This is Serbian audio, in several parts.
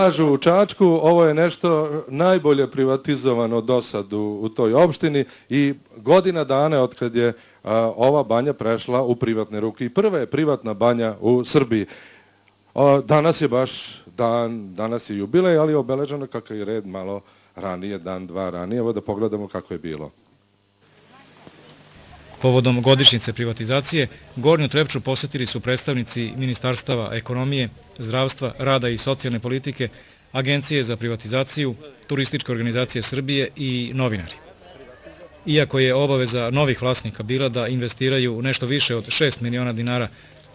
Kažu u Čačku, ovo je nešto najbolje privatizovano do sad u toj opštini i godina dana od kad je ova banja prešla u privatne ruke. I prva je privatna banja u Srbiji. Danas je baš dan, danas je jubilej, ali je obeleženo kakav je red malo ranije, dan, dva ranije. Evo da pogledamo kako je bilo. Povodom godišnjice privatizacije, Gornju Trepču posetili su predstavnici Ministarstava ekonomije, zdravstva, rada i socijalne politike, Agencije za privatizaciju, Turističke organizacije Srbije i novinari. Iako je obaveza novih vlasnika bila da investiraju nešto više od 6 miliona dinara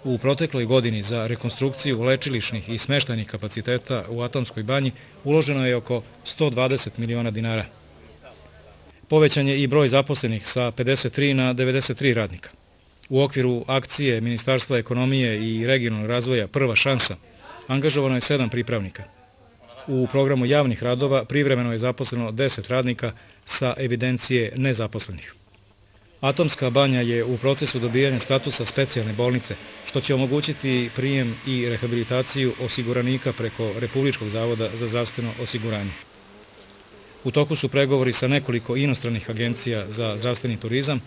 u protekloj godini za rekonstrukciju lečilišnih i smeštajnih kapaciteta u Atomskoj banji, uloženo je oko 120 miliona dinara. Povećan je i broj zaposlenih sa 53 na 93 radnika. U okviru akcije Ministarstva ekonomije i regionalnog razvoja Prva šansa angažovano je 7 pripravnika. U programu javnih radova privremeno je zaposleno 10 radnika sa evidencije nezaposlenih. Atomska banja je u procesu dobijanja statusa specijalne bolnice, što će omogućiti prijem i rehabilitaciju osiguranika preko Republičkog zavoda za zdravstveno osiguranje. U toku su pregovori sa nekoliko inostranih agencija za zdravstveni turizam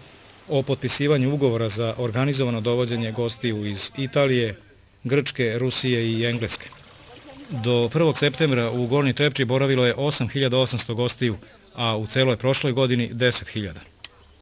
o potpisivanju ugovora za organizovano dovođenje gostiju iz Italije, Grčke, Rusije i Engleske. Do 1. septembra u Gornjoj Trepči boravilo je 8.800 gostiju, a u celoj prošloj godini 10.000.